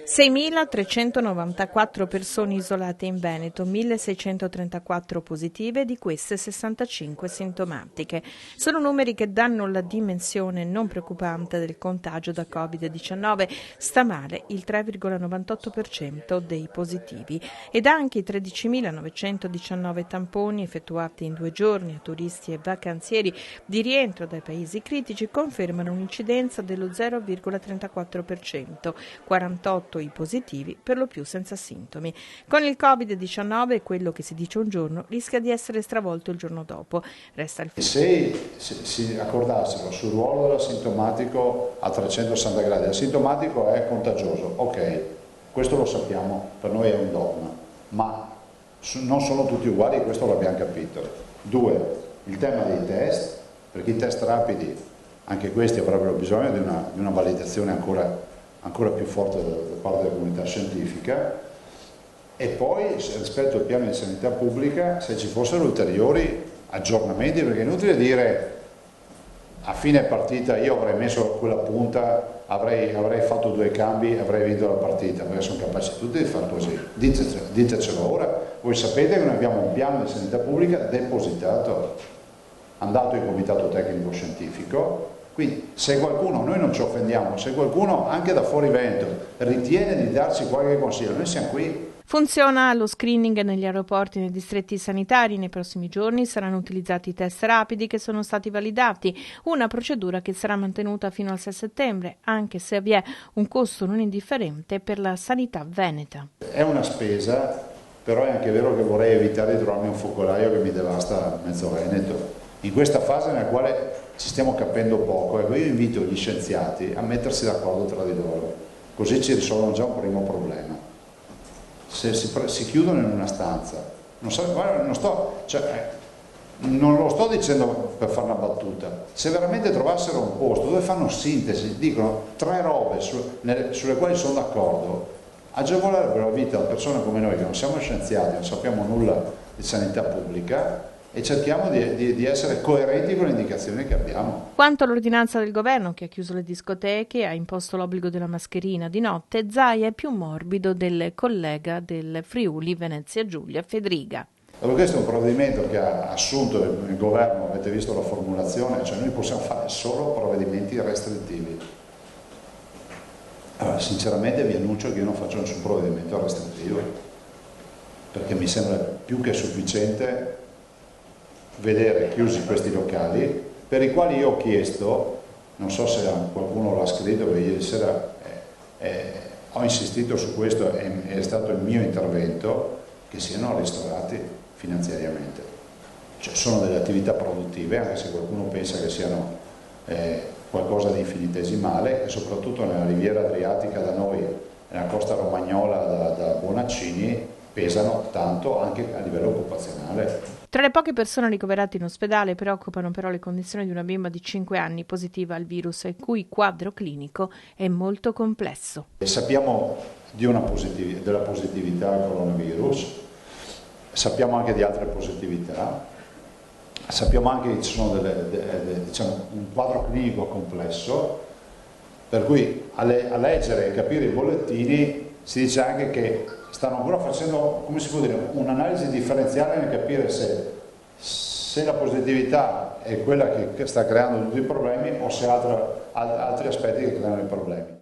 6.394 persone isolate in Veneto, 1.634 positive, di queste 65 sintomatiche. Sono numeri che danno la dimensione non preoccupante del contagio da Covid-19. Sta male il 3,98% dei positivi ed anche i 13.919 tamponi effettuati in 2 giorni a turisti e vacanzieri di rientro dai paesi critici confermano un'incidenza dello 0,34%, 48 i positivi, per lo più senza sintomi. Con il Covid-19 quello che si dice un giorno rischia di essere stravolto il giorno dopo. Resta il Se si accordassero sul ruolo dell'asintomatico a 360 gradi, l'asintomatico è contagioso, ok, questo lo sappiamo, per noi è un dogma, ma non sono tutti uguali, questo l'abbiamo capito. 2, il tema dei test, perché i test rapidi, anche questi avrebbero bisogno di una validazione ancora più forte da parte della comunità scientifica, e poi rispetto al piano di sanità pubblica se ci fossero ulteriori aggiornamenti, perché è inutile dire a fine partita io avrei messo quella punta, avrei fatto 2 cambi, avrei vinto la partita, perché sono capaci tutti di fare così. Ditecelo ora. Voi sapete che noi abbiamo un piano di sanità pubblica depositato, andato in comitato tecnico scientifico. Quindi se qualcuno, noi non ci offendiamo, se qualcuno anche da fuori Veneto ritiene di darci qualche consiglio, noi siamo qui. Funziona lo screening negli aeroporti e nei distretti sanitari. Nei prossimi giorni saranno utilizzati i test rapidi che sono stati validati, una procedura che sarà mantenuta fino al 6 settembre, anche se vi è un costo non indifferente per la sanità veneta. È una spesa, però è anche vero che vorrei evitare di trovarmi un focolaio che mi devasta mezzo Veneto. In questa fase nella quale ci stiamo capendo poco, ecco, io invito gli scienziati a mettersi d'accordo tra di loro, così ci risolvono già un primo problema. Se si chiudono in una stanza, non lo sto dicendo per fare una battuta, se veramente trovassero un posto dove fanno sintesi, dicono 3 robe sulle quali sono d'accordo, agevolerebbero la vita a persone come noi che non siamo scienziati, non sappiamo nulla di sanità pubblica, e cerchiamo di essere coerenti con le indicazioni che abbiamo. Quanto all'ordinanza del governo che ha chiuso le discoteche e ha imposto l'obbligo della mascherina di notte, Zaia è più morbido del collega del Friuli Venezia Giulia Fedriga. Allora, questo è un provvedimento che ha assunto il governo, avete visto la formulazione, cioè noi possiamo fare solo provvedimenti restrittivi. Allora, sinceramente vi annuncio che io non faccio nessun provvedimento restrittivo, perché mi sembra più che sufficiente vedere chiusi questi locali, per i quali io ho chiesto, non so se qualcuno l'ha scritto, perché ieri sera ho insistito su questo, è stato il mio intervento, che siano ristorati finanziariamente. Cioè sono delle attività produttive, anche se qualcuno pensa che siano qualcosa di infinitesimale, e soprattutto nella riviera adriatica da noi, nella costa romagnola da Bonaccini, pesano tanto anche a livello occupazionale. Tra le poche persone ricoverate in ospedale preoccupano però le condizioni di una bimba di 5 anni positiva al virus, il cui quadro clinico è molto complesso. Sappiamo della positività al coronavirus, sappiamo anche di altre positività, sappiamo anche che ci sono un quadro clinico complesso, per cui a leggere e capire i bollettini si dice anche che stanno ancora facendo, come si può dire, un'analisi differenziale nel capire se la positività è quella che sta creando tutti i problemi o se altri aspetti che creano i problemi.